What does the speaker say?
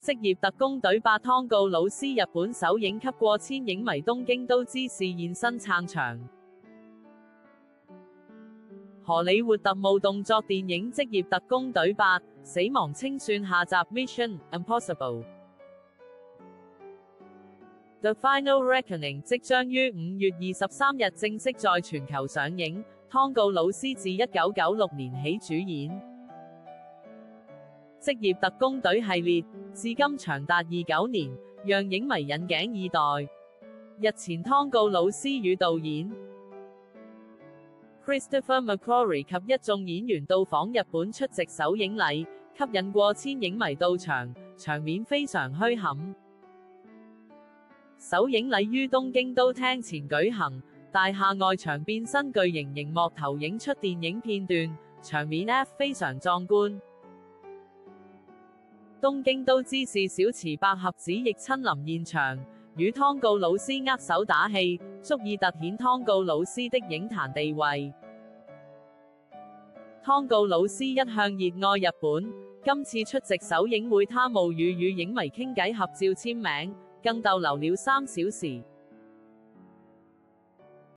職業特工隊8湯告魯斯日本首映給過千影迷東京都知事現身撐場。荷里活特務動作電影《職業特工隊8：死亡清算》下集 Mission Impossible The Final Reckoning 即將於5月23日正式在全球上映。湯告魯斯自1996年起主演職業特工隊系列，至今長達29年，讓影迷引頸以待。日前湯告魯斯與導演Christopher McQuarrie 及一眾演員到訪日本出席首映禮，吸引過千影迷到場，場面非常墟冚。首映禮於東京都廳前舉行，大廈外牆變身巨型熒幕投影出電影片段，場面非常壯觀。東京都知事小池百合子亦親臨現場，與湯告魯斯握手打氣，足以凸顯湯告魯斯的影壇地位。湯告魯斯一向熱愛日本，今次出席首映會，他冒雨與影迷傾偈合照簽名，更逗留了3小時。